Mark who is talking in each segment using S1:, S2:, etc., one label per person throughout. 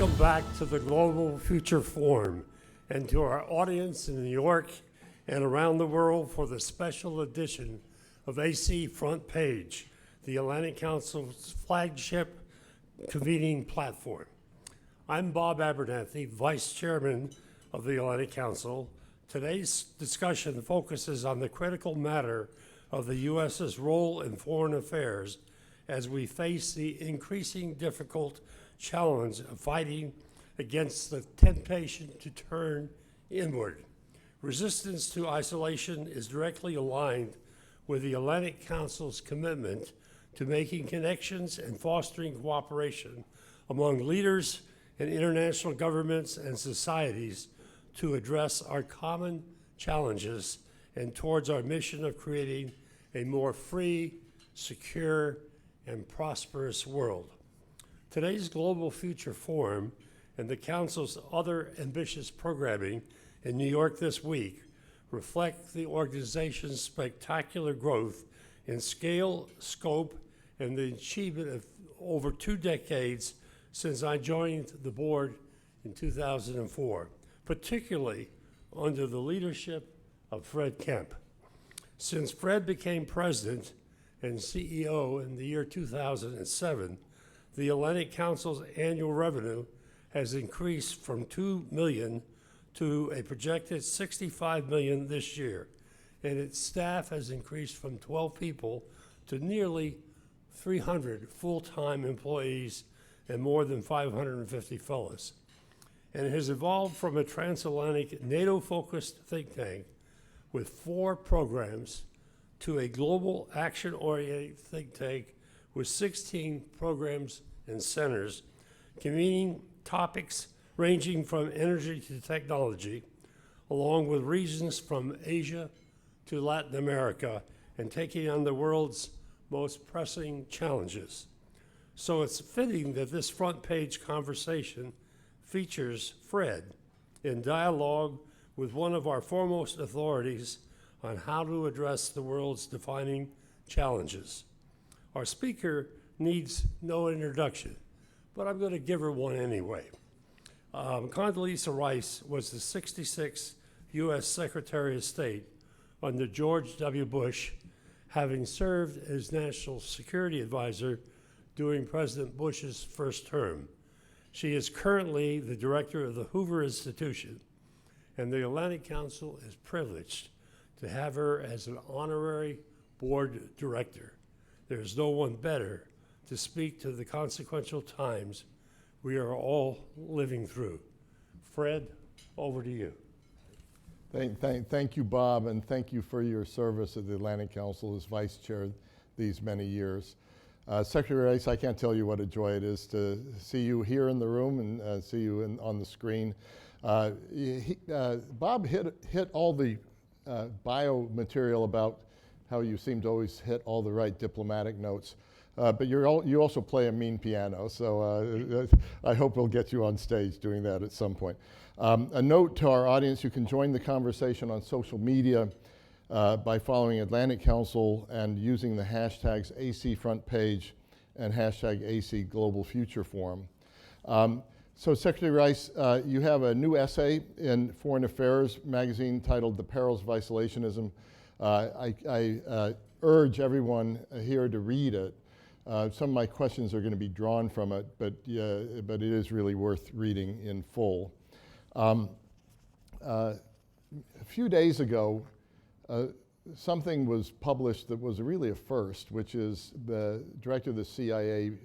S1: Welcome back to the Global Future Forum and to our audience in New York and around the world for the special edition of AC Front Page, the Atlantic Council's flagship convening platform. I'm Bob Abernathy, Vice Chairman of the Atlantic Council. Today's discussion focuses on the critical matter of the U.S.'s role in foreign affairs as we face the increasing difficult challenge of fighting against the temptation to turn inward. Resistance to isolation is directly aligned with the Atlantic Council's commitment to making connections and fostering cooperation among leaders and international governments and societies to address our common challenges and towards our mission of creating a more free, secure, and prosperous world. Today's Global Future Forum and the Council's other ambitious programming in New York this week reflect the organization's spectacular growth in scale, scope, and the achievement of over 2 decades since I joined the board in 2004, particularly under the leadership of Fred Kemp. Since Fred became president and CEO in the year 2007, the Atlantic Council's annual revenue has increased from $2 million to a projected $65 million this year, and its staff has increased from 12 people to nearly 300 full-time employees and more than 550 fellows. And it has evolved from a transatlantic NATO-focused think tank with 4 programs to a global action-oriented think tank with 16 programs and centers, convening topics ranging from energy to technology, along with regions from Asia to Latin America, and taking on the world's most pressing challenges. So it's fitting that this front page conversation features Fred in dialogue with one of our foremost authorities on how to address the world's defining challenges. Our speaker needs no introduction, but I'm going to give her one anyway. Condoleezza Rice was the 66th U.S. Secretary of State under George W. Bush, having served as National Security Advisor during President Bush's first term. She is currently the director of the Hoover Institution, and the Atlantic Council is privileged to have her as an honorary board director. There is no one better to speak to the consequential times we are all living through. Fred, over to you.
S2: Thank you, Bob, and thank you for your service at the Atlantic Council as vice chair these many years. Secretary Rice, I can't tell you what a joy it is to see you here in the room and see you on the screen. Bob hit all the bio material about how you seem to always hit all the right diplomatic notes. But you also play a mean piano, so I hope we'll get you on stage doing that at some point. A note to our audience, you can join the conversation on social media by following Atlantic Council and using the hashtags AC Front Page and hashtag AC Global Future Forum. So Secretary Rice, you have a new essay in Foreign Affairs magazine titled The Perils of Isolationism. I urge everyone here to read it. Some of my questions are going to be drawn from it, but it is really worth reading in full. A few days ago, something was published that was really a first, which is the director of the CIA,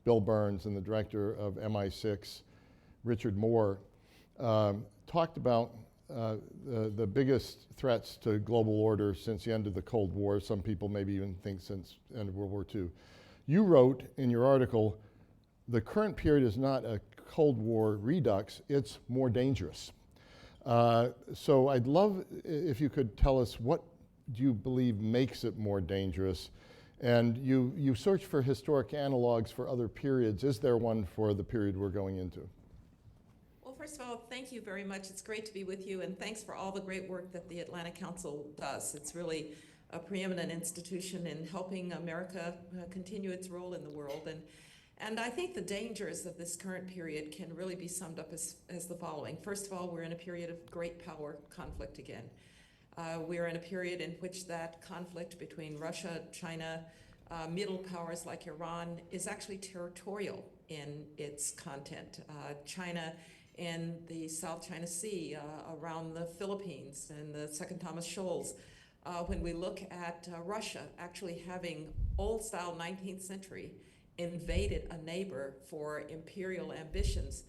S2: Bill Burns, and the director of MI6, Richard Moore, talked about the biggest threats to global order since the end of the Cold War. Some people maybe even think since the end of World War II. You wrote in your article, the current period is not a Cold War redux, it's more dangerous. So I'd love if you could tell us what do you believe makes it more dangerous? And you search for historic analogs for other periods. Is there one for the period we're going into?
S3: Well, first of all, thank you very much. It's great to be with you, and thanks for all the great work that the Atlantic Council does. It's really a preeminent institution in helping America continue its role in the world. And I think the dangers of this current period can really be summed up as the following. First of all, we're in a period of great power conflict again. We're in a period in which that conflict between Russia, China, middle powers like Iran is actually territorial in its content. China in the South China Sea, around the Philippines and the Second Thomas Shoals. When we look at Russia actually having old-style 19th century invaded a neighbor for imperial ambitions,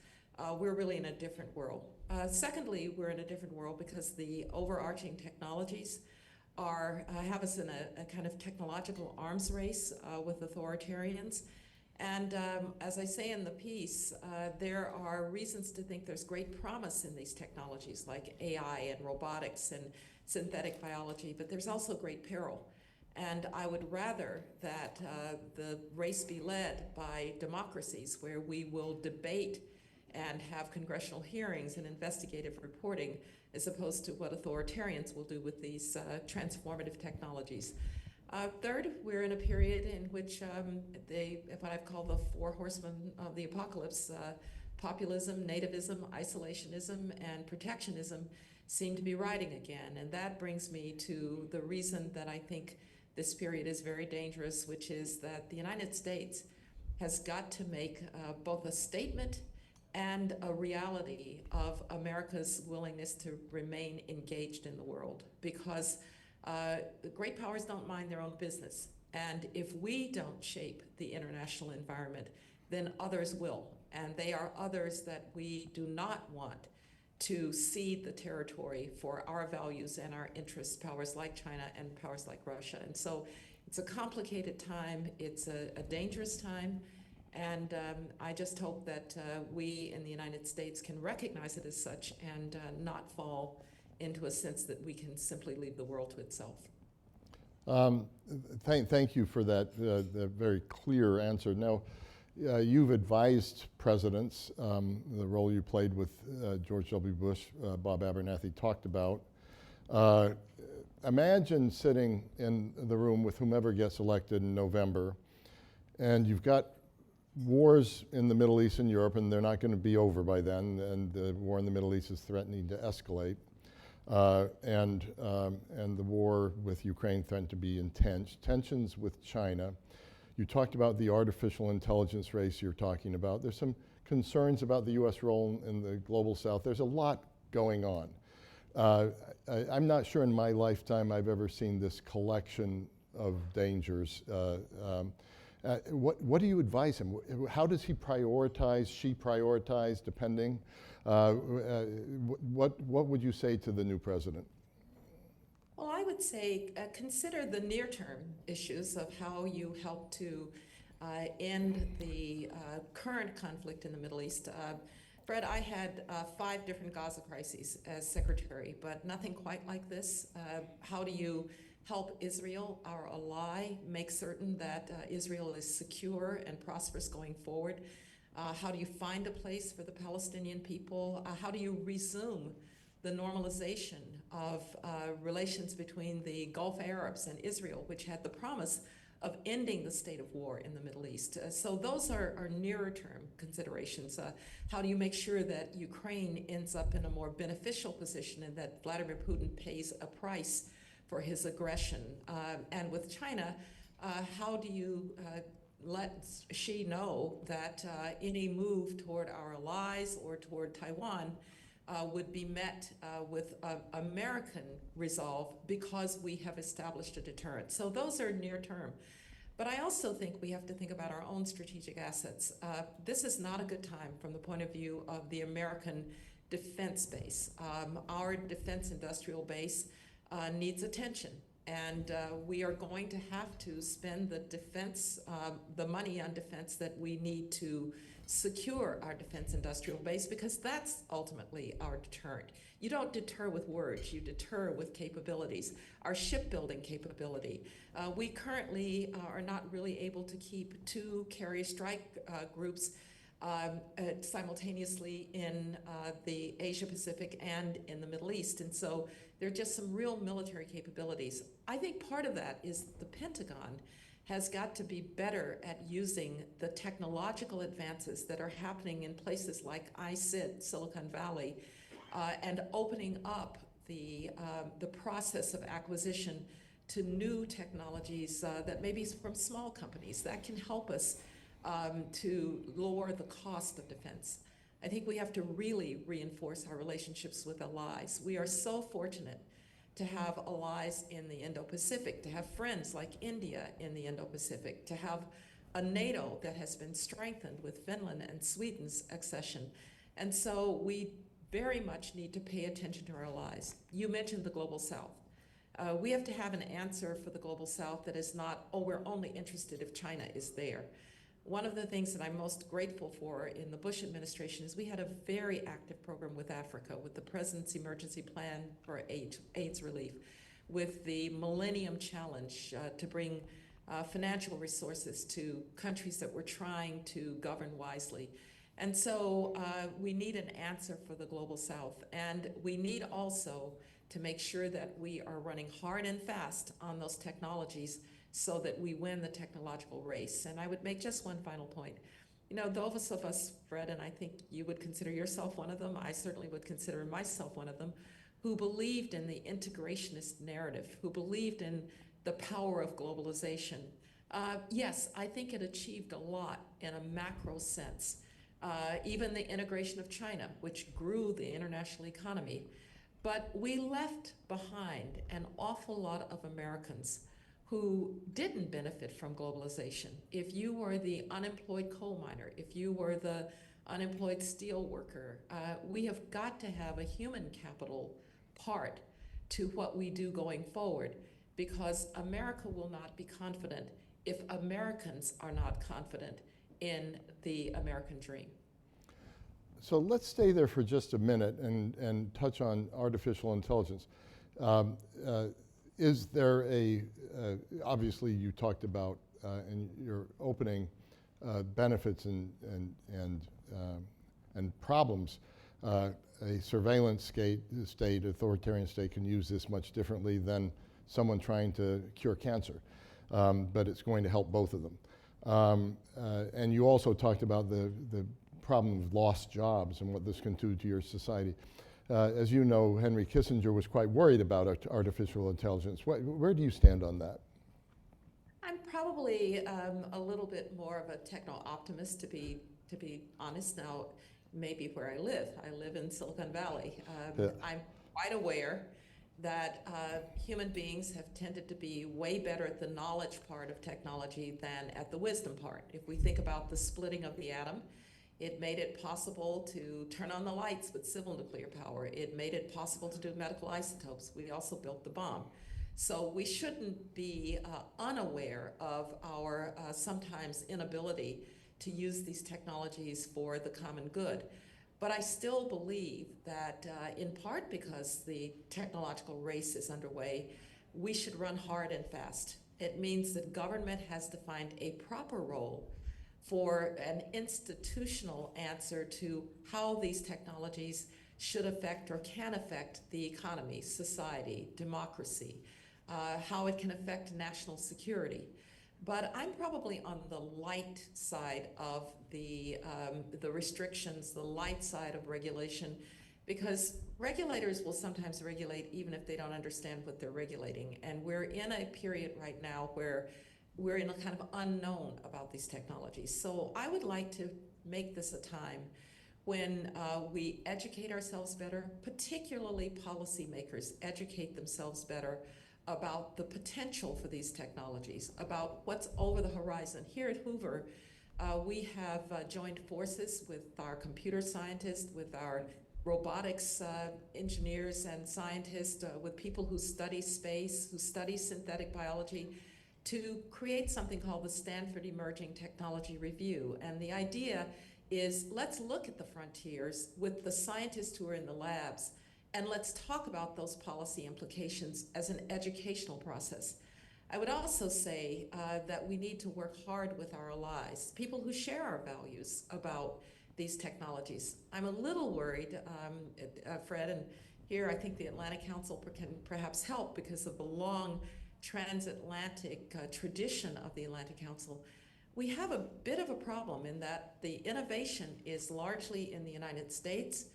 S3: we're really in a different world. Secondly, we're in a different world because the overarching technologies have us in a kind of technological arms race with authoritarians. And as I say in the piece, there are reasons to think there's great promise in these technologies like AI and robotics and synthetic biology, but there's also great peril. And I would rather that the race be led by democracies where we will debate and have congressional hearings and investigative reporting, as opposed to what authoritarians will do with these transformative technologies. Third, we're in a period in which what I've called the four horsemen of the apocalypse, populism, nativism, isolationism, and protectionism seem to be riding again. And that brings me to the reason that I think this period is very dangerous, which is that the United States has got to make both a statement and a reality of America's willingness to remain engaged in the world, because the great powers don't mind their own business. And if we don't shape the international environment, then others will. And they are others that we do not want to cede the territory for our values and our interests, powers like China and powers like Russia. And so it's a complicated time, it's a dangerous time, and I just hope that we in the United States can recognize it as such and not fall into a sense that we can simply leave the world to itself.
S2: Thank you for that the very clear answer. Now, you've advised presidents, the role you played with George W. Bush, Bob Abernathy talked about. Imagine sitting in the room with whomever gets elected in November, and you've got wars in the Middle East and Europe, and they're not going to be over by then, and the war in the Middle East is threatening to escalate. And the war with Ukraine threatened to be intense. Tensions with China. You talked about the artificial intelligence race you're talking about. There's some concerns about the U.S. role in the global south. There's a lot going on. I'm not sure in my lifetime I've ever seen this collection of dangers. What do you advise him? How does he prioritize, she prioritize, depending? What would you say to the new president?
S3: Well, I would say consider the near-term issues of how you help to end the current conflict in the Middle East. Fred, I had 5 different Gaza crises as secretary, but nothing quite like this. How do you help Israel, our ally, make certain that Israel is secure and prosperous going forward? How do you find a place for the Palestinian people? How do you resume the normalization of relations between the Gulf Arabs and Israel, which had the promise of ending the state of war in the Middle East? So those are nearer term considerations. How do you make sure that Ukraine ends up in a more beneficial position and that Vladimir Putin pays a price for his aggression? And with China, how do you let Xi know that any move toward our allies or toward Taiwan would be met with American resolve because we have established a deterrent? So those are near term. But I also think we have to think about our own strategic assets. This is not a good time from the point of view of the American defense base. Our defense industrial base needs attention. And we are going to have to spend the money on defense that we need to secure our defense industrial base, because that's ultimately our deterrent. You don't deter with words, you deter with capabilities. Our shipbuilding capability. We currently are not really able to keep 2 carrier strike groups simultaneously in the Asia Pacific and in the Middle East. And so there are just some real military capabilities. I think part of that is the Pentagon has got to be better at using the technological advances that are happening in places like Silicon Valley, and opening up the process of acquisition to new technologies that maybe from small companies that can help us to lower the cost of defense. I think we have to really reinforce our relationships with allies. We are so fortunate to have allies in the Indo-Pacific, to have friends like India in the Indo-Pacific, to have a NATO that has been strengthened with Finland and Sweden's accession. And so we very much need to pay attention to our allies. You mentioned the Global South. We have to have an answer for the Global South that is not, oh, we're only interested if China is there. One of the things that I'm most grateful for in the Bush administration is we had a very active program with Africa, with the President's Emergency Plan for AIDS relief, with the Millennium Challenge to bring financial resources to countries that were trying to govern wisely. And so we need an answer for the Global South. And we need also to make sure that we are running hard and fast on those technologies so that we win the technological race. And I would make just one final point. You know, those of us, Fred, and I think you would consider yourself one of them, I certainly would consider myself one of them, who believed in the integrationist narrative, who believed in the power of globalization. Yes, I think it achieved a lot in a macro sense. Even the integration of China, which grew the international economy. But we left behind an awful lot of Americans who didn't benefit from globalization. If you were the unemployed coal miner, if you were the unemployed steel worker, we have got to have a human capital part to what we do going forward, because America will not be confident if Americans are not confident in the American dream.
S2: So let's stay there for just a minute and touch on artificial intelligence. Is there obviously you talked about in your opening benefits and problems. A surveillance state, authoritarian state can use this much differently than someone trying to cure cancer, but it's going to help both of them. And you also talked about the problem of lost jobs and what this can do to your society. As you know, Henry Kissinger was quite worried about artificial intelligence. Where do you stand on that?
S3: I'm probably a little bit more of a techno-optimist, to be honest. Now, maybe where I live in Silicon Valley.
S2: Yeah.
S3: I'm quite aware that human beings have tended to be way better at the knowledge part of technology than at the wisdom part. If we think about the splitting of the atom, it made it possible to turn on the lights with civil nuclear power. It made it possible to do medical isotopes. We also built the bomb. So we shouldn't be unaware of our sometimes inability to use these technologies for the common good. But I still believe that in part because the technological race is underway, we should run hard and fast. It means that government has to find a proper role for an institutional answer to how these technologies should affect or can affect the economy, society, democracy, how it can affect national security. But I'm probably on the light side of the restrictions, the light side of regulation, because regulators will sometimes regulate even if they don't understand what they're regulating. And we're in a period right now where we're in a kind of unknown about these technologies. So I would like to make this a time when we educate ourselves better, particularly policymakers educate themselves better about the potential for these technologies, about what's over the horizon. Here at Hoover, we have joined forces with our computer scientists, with our robotics engineers and scientists, with people who study space, who study synthetic biology, to create something called the Stanford Emerging Technology Review. And the idea is, let's look at the frontiers with the scientists who are in the labs, and let's talk about those policy implications as an educational process. I would also say that we need to work hard with our allies, people who share our values about these technologies. I'm a little worried, Fred, and here I think the Atlantic Council can perhaps help because of the long transatlantic tradition of the Atlantic Council, we have a bit of a problem in that the innovation is largely in the United States,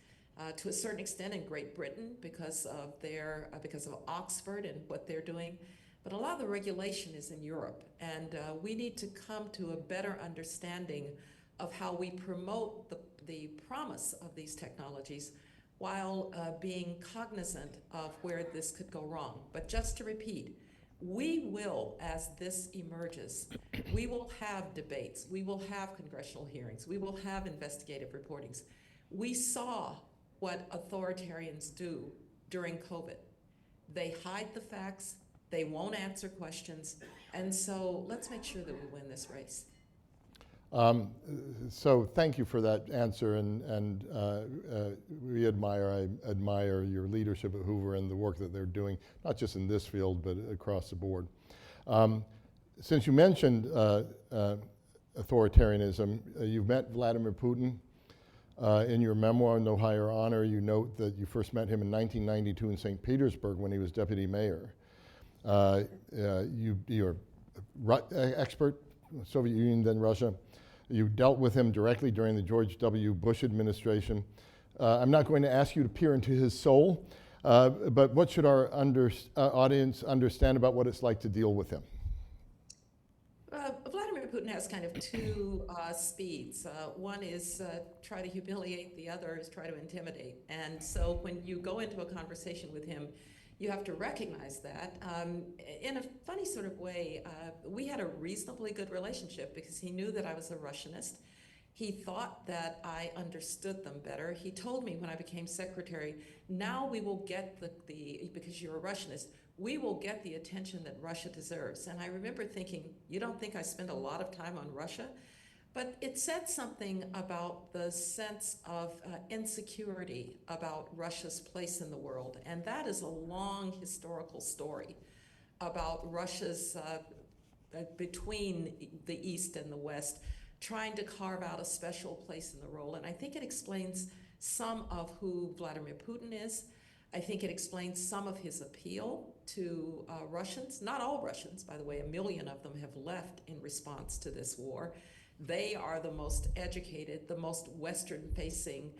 S3: to a certain extent in Great Britain because of Oxford and what they're doing. But a lot of the regulation is in Europe, and we need to come to a better understanding of how we promote the promise of these technologies while being cognizant of where this could go wrong. But just to repeat, we will, as this emerges, we will have debates, we will have congressional hearings, we will have investigative reportings. We saw what authoritarians do during COVID. They hide the facts, they won't answer questions, and so let's make sure that we win this race.
S2: So thank you for that answer, and I admire your leadership at Hoover and the work that they're doing, not just in this field, but across the board. Since you mentioned authoritarianism, you've met Vladimir Putin. In your memoir, No Higher Honor, you note that you first met him in 1992 in St. Petersburg when he was deputy mayor. You're expert, Soviet Union, then Russia. You dealt with him directly during the George W. Bush administration. I'm not going to ask you to peer into his soul, but what should our audience understand about what it's like to deal with him?
S3: Vladimir Putin has kind of two speeds. One is try to humiliate, the other is try to intimidate. And so when you go into a conversation with him, you have to recognize that. In a funny sort of way, we had a reasonably good relationship because he knew that I was a Russianist. He thought that I understood them better. He told me when I became secretary, now we will get because you're a Russianist, we will get the attention that Russia deserves. And I remember thinking, you don't think I spend a lot of time on Russia? But it said something about the sense of insecurity about Russia's place in the world. And that is a long historical story about Russia's, between the East and the West, trying to carve out a special place in the role. And I think it explains some of who Vladimir Putin is. I think it explains some of his appeal to Russians. Not all Russians, by the way, 1 million of them have left in response to this war. They are the most educated, the most Western-facing.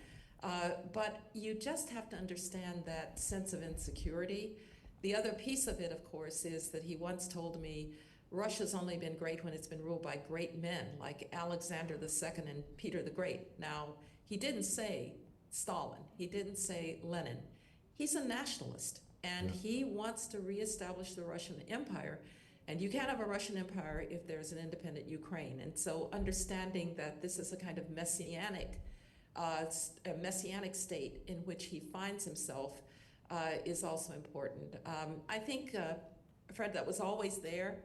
S3: But you just have to understand that sense of insecurity. The other piece of it, of course, is that he once told me, Russia's only been great when it's been ruled by great men like Alexander II and Peter the Great. Now, he didn't say Stalin. He didn't say Lenin. He's a nationalist, and he wants to reestablish the Russian Empire. And you can't have a Russian empire if there's an independent Ukraine. And so understanding that this is a kind of messianic state in which he finds himself is also important. I think, Fred, that was always there.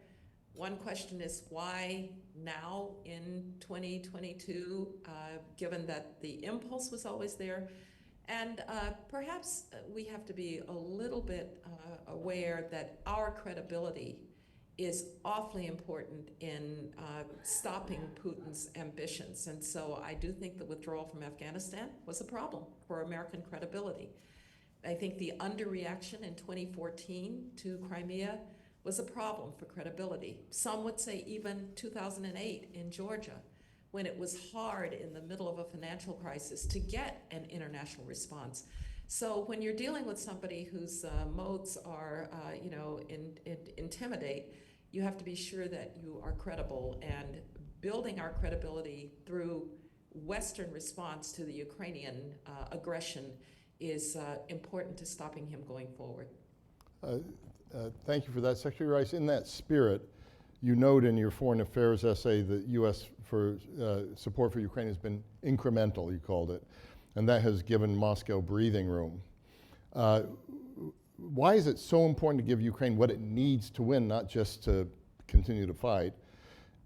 S3: One question is why now in 2022, given that the impulse was always there? And perhaps we have to be a little bit aware that our credibility is awfully important in stopping Putin's ambitions. And so I do think the withdrawal from Afghanistan was a problem for American credibility. I think the underreaction in 2014 to Crimea was a problem for credibility. Some would say even 2008 in Georgia, when it was hard in the middle of a financial crisis to get an international response. So when you're dealing with somebody whose modes are, intimidate, you have to be sure that you are credible, and building our credibility through Western response to the Ukrainian aggression is important to stopping him going forward.
S2: Thank you for that, Secretary Rice. In that spirit, you note in your foreign affairs essay that U.S. Support for Ukraine has been incremental, you called it, and that has given Moscow breathing room. Why is it so important to give Ukraine what it needs to win, not just to continue to fight?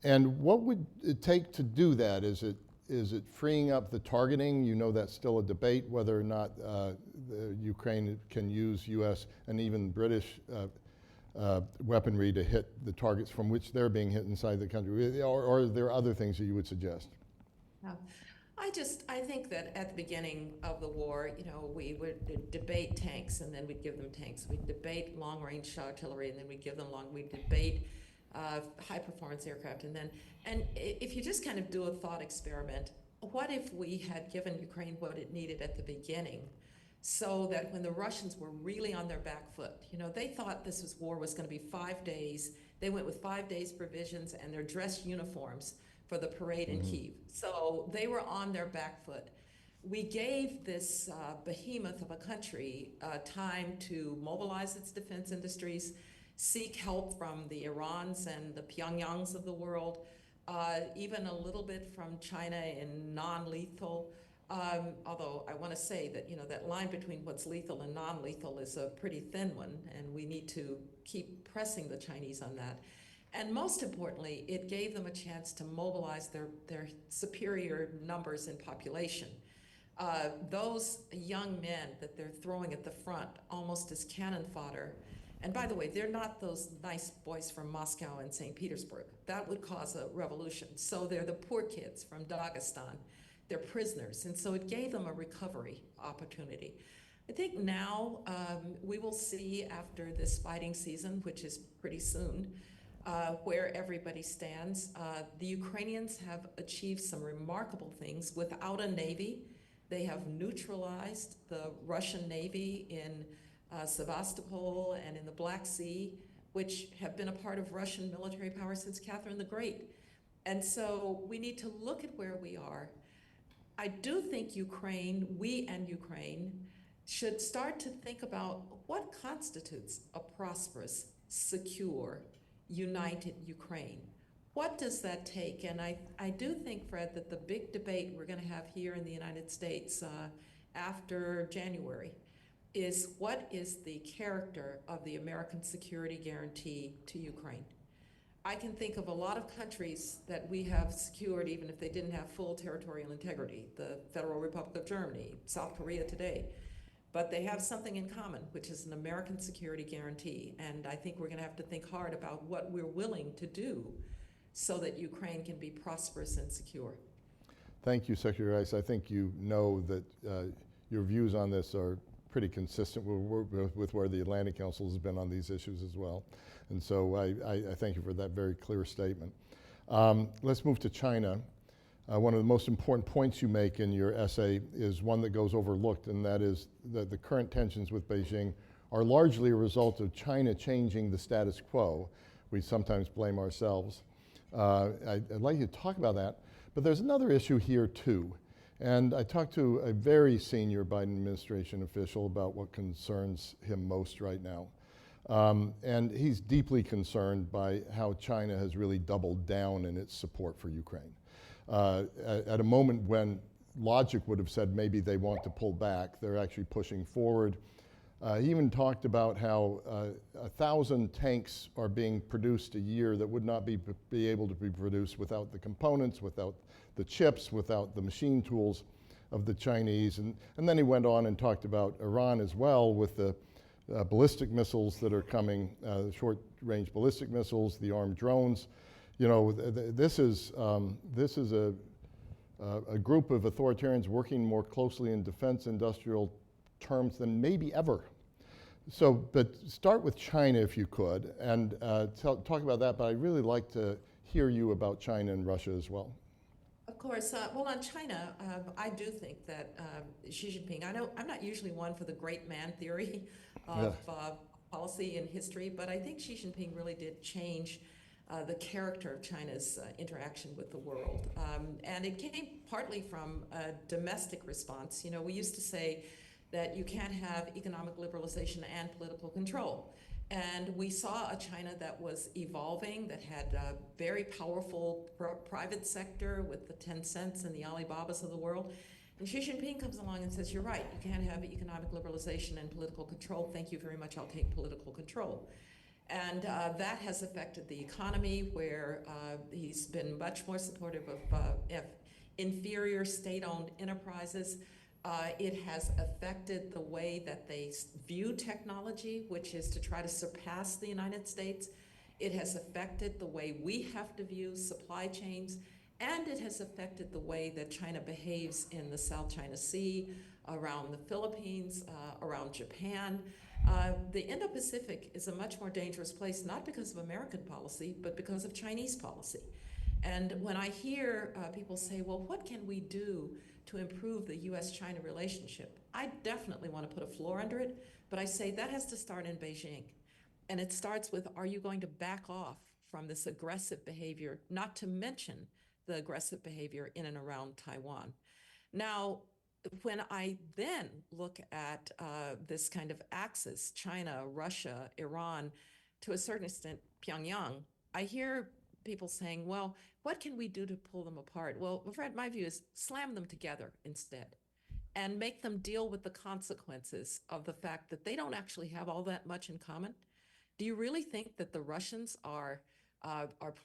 S2: And what would it take to do that? Is it freeing up the targeting? You know that's still a debate whether or not Ukraine can use U.S. and even British weaponry to hit the targets from which they're being hit inside the country, or are there other things that you would suggest?
S3: I think that at the beginning of the war, we would debate tanks and then we'd give them tanks. We'd debate long-range artillery and then we'd give them we'd debate high-performance aircraft and if you just kind of do a thought experiment, what if we had given Ukraine what it needed at the beginning so that when the Russians were really on their back foot, they thought war was going to be 5 days. They went with 5 days provisions and their dress uniforms for the parade in Kyiv. So they were on their back foot. We gave this behemoth of a country time to mobilize its defense industries, seek help from the Irans and the Pyongyangs of the world, even a little bit from China in non-lethal. Although I want to say that that line between what's lethal and non-lethal is a pretty thin one, and we need to keep pressing the Chinese on that. And most importantly, it gave them a chance to mobilize their superior numbers in population. Those young men that they're throwing at the front almost as cannon fodder. And by the way, they're not those nice boys from Moscow and St. Petersburg. That would cause a revolution. So they're the poor kids from Dagestan. They're prisoners. And so it gave them a recovery opportunity. I think now we will see after this fighting season, which is pretty soon, where everybody stands. The Ukrainians have achieved some remarkable things without a navy. They have neutralized the Russian Navy in Sevastopol and in the Black Sea, which have been a part of Russian military power since Catherine the Great. And so we need to look at where we are. I do think we and Ukraine should start to think about what constitutes a prosperous, secure, united Ukraine. What does that take? And I do think, Fred, that the big debate we're going to have here in the United States after January is what is the character of the American security guarantee to Ukraine? I can think of a lot of countries that we have secured even if they didn't have full territorial integrity, the Federal Republic of Germany, South Korea today. But they have something in common, which is an American security guarantee. And I think we're going to have to think hard about what we're willing to do so that Ukraine can be prosperous and secure.
S2: Thank you, Secretary Rice. I think you know that your views on this are pretty consistent with where the Atlantic Council has been on these issues as well. And so I thank you for that very clear statement. Let's move to China. One of the most important points you make in your essay is one that goes overlooked, and that is that the current tensions with Beijing are largely a result of China changing the status quo. We sometimes blame ourselves. I'd like you to talk about that, but there's another issue here too. And I talked to a very senior Biden administration official about what concerns him most right now. And he's deeply concerned by how China has really doubled down in its support for Ukraine. At a moment when logic would have said maybe they want to pull back, they're actually pushing forward. He even talked about how 1,000 tanks are being produced a year that would not be able to be produced without the components, without the chips, without the machine tools of the Chinese. And then he went on and talked about Iran as well, with the ballistic missiles that are coming, short-range ballistic missiles, the armed drones. You know, this is a group of authoritarians working more closely in defense industrial terms than maybe ever. So, but start with China if you could, and talk about that, but I'd really like to hear you about China and Russia as well.
S3: Of course. Well, on China, I do think that Xi Jinping, I know I'm not usually one for the great man theory of policy in history, but I think Xi Jinping really did change the character of China's interaction with the world. And it came partly from a domestic response. You know, we used to say that you can't have economic liberalization and political control. And we saw a China that was evolving, that had a very powerful private sector with the Tencents and the Alibabas of the world. And Xi Jinping comes along and says, you're right, you can't have economic liberalization and political control. Thank you very much, I'll take political control. And that has affected the economy, where he's been much more supportive of inferior state-owned enterprises. It has affected the way that they view technology, which is to try to surpass the United States. It has affected the way we have to view supply chains. And it has affected the way that China behaves in the South China Sea, around the Philippines, around Japan. The Indo-Pacific is a much more dangerous place, not because of American policy, but because of Chinese policy. And when I hear people say, well, what can we do to improve the US-China relationship? I definitely want to put a floor under it, but I say that has to start in Beijing. And it starts with, are you going to back off from this aggressive behavior, not to mention the aggressive behavior in and around Taiwan? Now, when I then look at this kind of axis, China, Russia, Iran, to a certain extent, Pyongyang, I hear people saying, well, what can we do to pull them apart? Well, Fred, my view is slam them together instead and make them deal with the consequences of the fact that they don't actually have all that much in common. Do you really think that the Russians are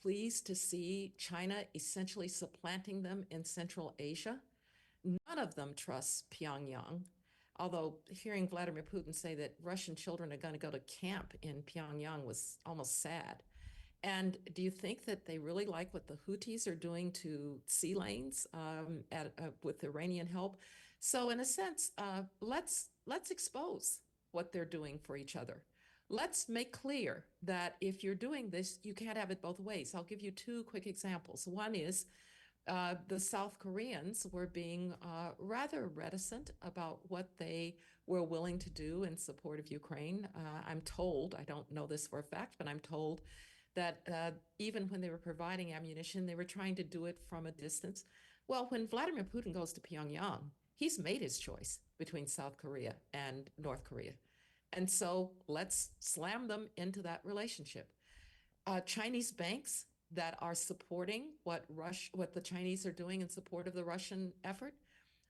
S3: pleased to see China essentially supplanting them in Central Asia? None of them trusts Pyongyang, although hearing Vladimir Putin say that Russian children are going to go to camp in Pyongyang was almost sad. And do you think that they really like what the Houthis are doing to sea lanes with Iranian help? So in a sense, let's expose what they're doing for each other. Let's make clear that if you're doing this, you can't have it both ways. I'll give you two quick examples. One is the South Koreans were being rather reticent about what they were willing to do in support of Ukraine. I'm told, I don't know this for a fact, but I'm told that even when they were providing ammunition, they were trying to do it from a distance. Well, when Vladimir Putin goes to Pyongyang, he's made his choice between South Korea and North Korea. And so let's slam them into that relationship. Chinese banks that are supporting what the Chinese are doing in support of the Russian effort,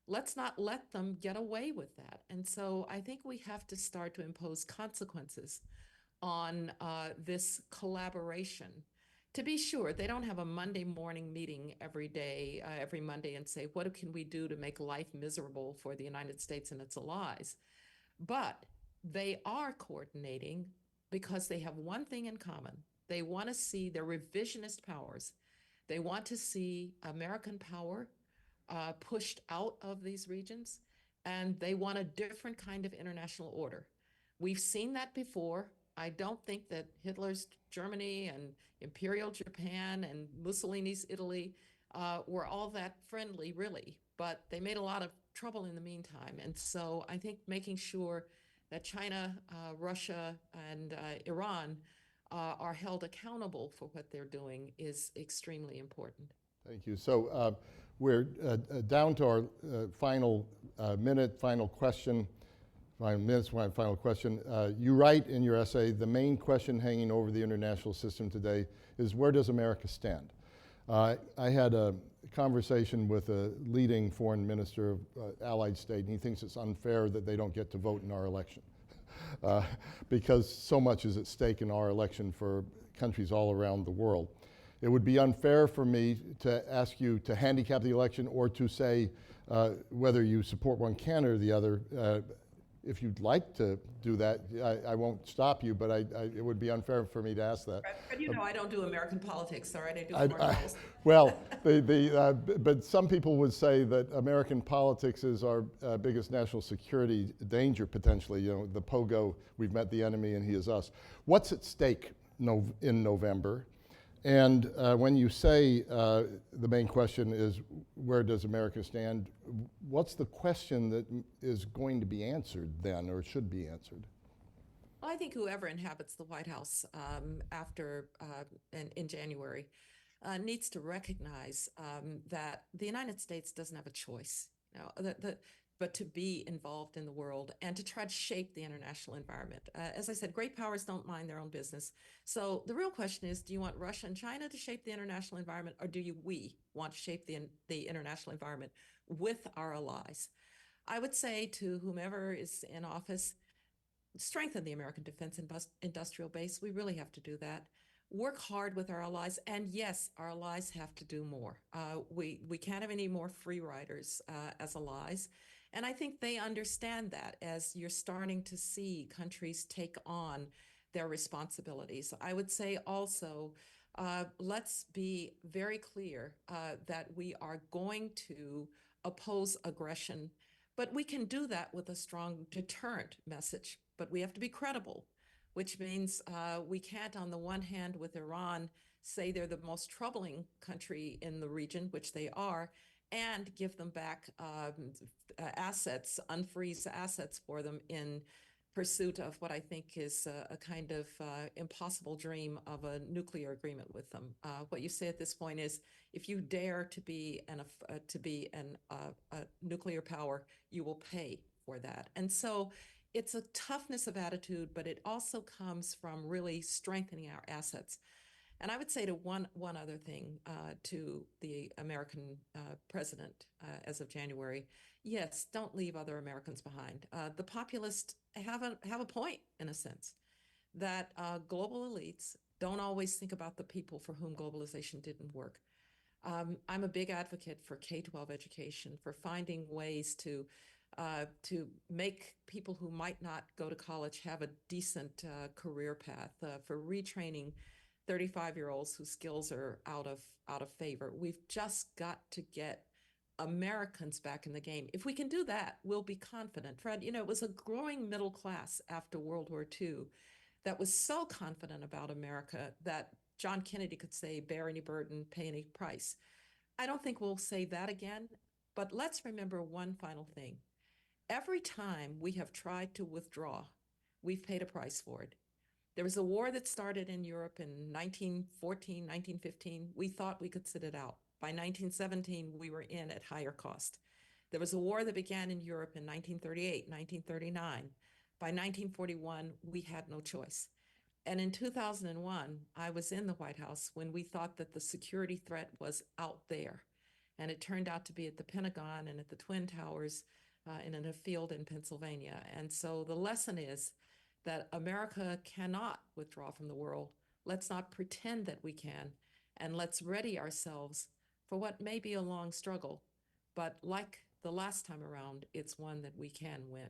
S3: let's not let them get away with that. And so I think we have to start to impose consequences on this collaboration. To be sure, they don't have a Monday morning meeting every day, every Monday, and say, what can we do to make life miserable for the United States and its allies? But they are coordinating because they have one thing in common. They want to see their revisionist powers. They want to see American power pushed out of these regions, and they want a different kind of international order. We've seen that before. I don't think that Hitler's Germany and Imperial Japan and Mussolini's Italy were all that friendly, really, but they made a lot of trouble in the meantime. And so I think making sure that China, Russia, and Iran are held accountable for what they're doing is extremely important.
S2: Thank you. So we're down to our final minute, final question. 5 minutes, my final question. You write in your essay, the main question hanging over the international system today is, where does America stand? I had a conversation with a leading foreign minister of allied state, and he thinks it's unfair that they don't get to vote in our election because so much is at stake in our election for countries all around the world. It would be unfair for me to ask you to handicap the election or to say whether you support one candidate or the other. If you'd like to do that, I won't stop you, but it would be unfair for me to ask that.
S3: But you know, I don't do American politics, all right? I do foreign policy.
S2: Well, but some people would say that American politics is our biggest national security danger, potentially. You know, the pogo, we've met the enemy and he is us. What's at stake in November? And when you say the main question is, where does America stand? What's the question that is going to be answered then, or should be answered?
S3: Well, I think whoever inhabits the White House in January needs to recognize that the United States doesn't have a choice, you know, but to be involved in the world and to try to shape the international environment. As I said, great powers don't mind their own business. So the real question is, do you want Russia and China to shape the international environment, or do we want to shape the international environment with our allies? I would say to whomever is in office, strengthen the American defense industrial base. We really have to do that. Work hard with our allies, and yes, our allies have to do more. We can't have any more free riders as allies. And I think they understand that as you're starting to see countries take on their responsibilities. I would say also let's be very clear that we are going to oppose aggression, but we can do that with a strong deterrent message. But we have to be credible, which means we can't, on the one hand, with Iran, say they're the most troubling country in the region, which they are, and give them back assets, unfreeze assets for them in pursuit of what I think is a kind of impossible dream of a nuclear agreement with them. What you say at this point is, if you dare to be a nuclear power, you will pay for that. And so it's a toughness of attitude, but it also comes from really strengthening our assets. And I would say to one other thing to the American president as of January, yes, don't leave other Americans behind. The populists have a point, in a sense, that global elites don't always think about the people for whom globalization didn't work. I'm a big advocate for K-12 education, for finding ways to make people who might not go to college have a decent career path, for retraining 35-year-olds whose skills are out of favor. We've just got to get Americans back in the game. If we can do that, we'll be confident. Fred, it was a growing middle class after World War II that was so confident about America that John Kennedy could say, bear any burden, pay any price. I don't think we'll say that again, but let's remember one final thing. Every time we have tried to withdraw, we've paid a price for it. There was a war that started in Europe in 1914, 1915. We thought we could sit it out. By 1917, we were in at higher cost. There was a war that began in Europe in 1938, 1939. By 1941, we had no choice. And in 2001, I was in the White House when we thought that the security threat was out there. And it turned out to be at the Pentagon and at the Twin Towers and in a field in Pennsylvania. And so the lesson is that America cannot withdraw from the world. Let's not pretend that we can, and let's ready ourselves for what may be a long struggle. But like the last time around, it's one that we can win.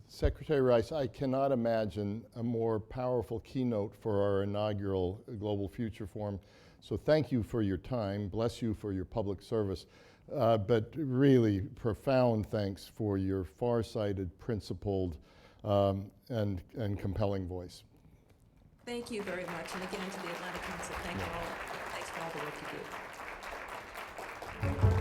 S2: Secretary Rice, I cannot imagine a more powerful keynote for our inaugural Global Future Forum. So thank you for your time. Bless you for your public service. But really profound thanks for your far-sighted, principled, and compelling voice.
S3: Thank you very much. And again, to the Atlantic Council, thank you all. Thanks for all the work you do.